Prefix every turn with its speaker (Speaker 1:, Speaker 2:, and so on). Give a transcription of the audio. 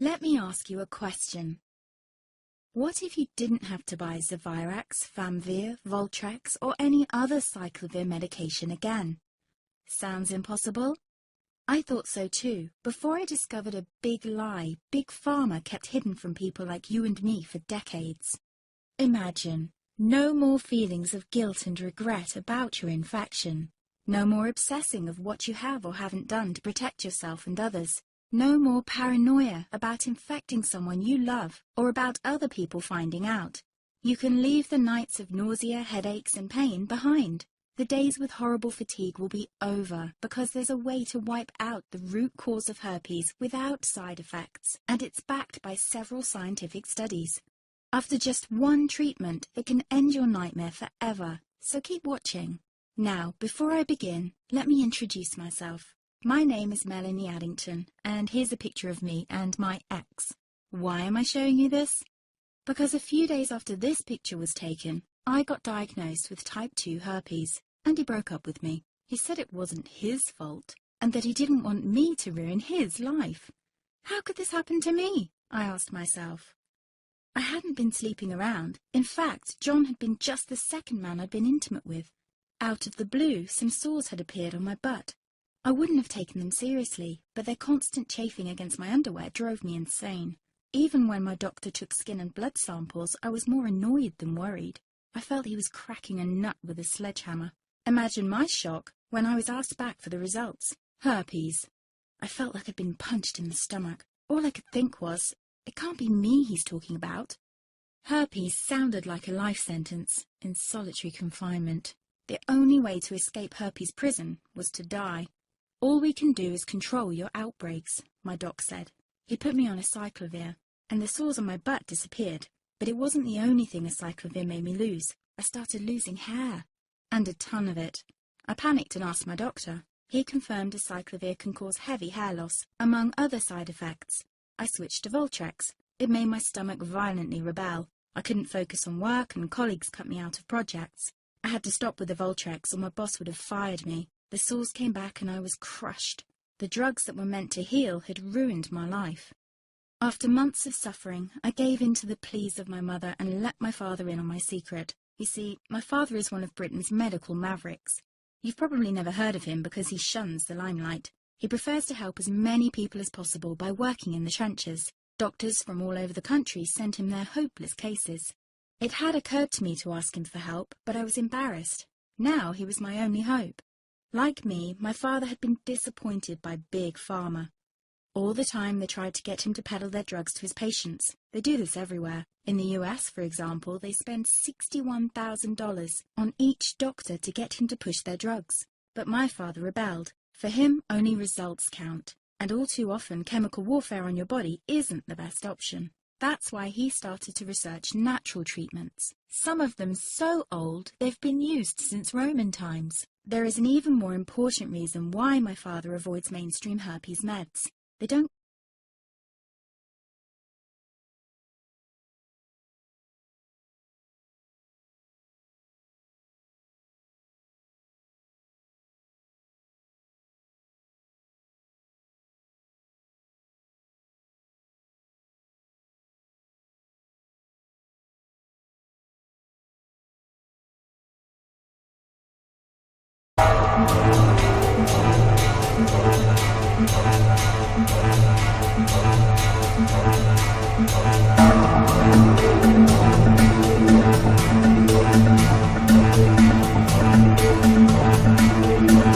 Speaker 1: Let me ask you a question. What if you didn't have to buy Zevirax, Famvir, Voltrex, or any other cyclovir medication again? Sounds impossible? I thought so too, before I discovered a big lie Big Pharma kept hidden from people like you and me for decades. Imagine, no more feelings of guilt and regret about your infection. No more obsessing of what you have or haven't done to protect yourself and others. No more paranoia about infecting someone you love or about other people finding out. You can leave the nights of nausea, headaches and pain behind. The days with horrible fatigue will be over because there's a way to wipe out the root cause of herpes without side effects, and it's backed by several scientific studies. After just one treatment, it can end your nightmare forever, so keep watching. Now, before I begin, let me introduce myself. My name is Melanie Addington, and here's a picture of me and my ex. Why am I showing you this? Because a few days after this picture was taken, I got diagnosed with type 2 herpes, and he broke up with me. He said it wasn't his fault, and that he didn't want me to ruin his life. How could this happen to me? I asked myself. I hadn't been sleeping around. In fact, John had been just the second man I'd been intimate with. Out of the blue, some sores had appeared on my butt. I wouldn't have taken them seriously, but their constant chafing against my underwear drove me insane. Even when my doctor took skin and blood samples, I was more annoyed than worried. I felt he was cracking a nut with a sledgehammer. Imagine my shock when I was asked back for the results. Herpes. I felt like I'd been punched in the stomach. All I could think was, it can't be me he's talking about. Herpes sounded like a life sentence in solitary confinement. The only way to escape herpes prison was to die. All we can do is control your outbreaks, my doc said. He put me on a cyclovir, and the sores on my butt disappeared. But it wasn't the only thing a cyclovir made me lose. I started losing hair, and a ton of it. I panicked and asked my doctor. He confirmed a cyclovir can cause heavy hair loss, among other side effects. I switched to Voltrex. It made my stomach violently rebel. I couldn't focus on work, and colleagues cut me out of projects. I had to stop with the Voltrex, or my boss would have fired me. The sores came back and I was crushed. The drugs that were meant to heal had ruined my life. After months of suffering, I gave in to the pleas of my mother and let my father in on my secret. You see, my father is one of Britain's medical mavericks. You've probably never heard of him because he shuns the limelight. He prefers to help as many people as possible by working in the trenches. Doctors from all over the country sent him their hopeless cases. It had occurred to me to ask him for help, but I was embarrassed. Now he was my only hope. Like me, my father had been disappointed by Big Pharma. All the time they tried to get him to peddle their drugs to his patients. They do this everywhere. In the US, for example, they spend $61,000 on each doctor to get him to push their drugs. But my father rebelled. For him, only results count. And all too often, chemical warfare on your body isn't the best option. That's why he started to research natural treatments. Some of them so old, they've been used since Roman times. There is an even more important reason why my father avoids mainstream herpes meds. They don't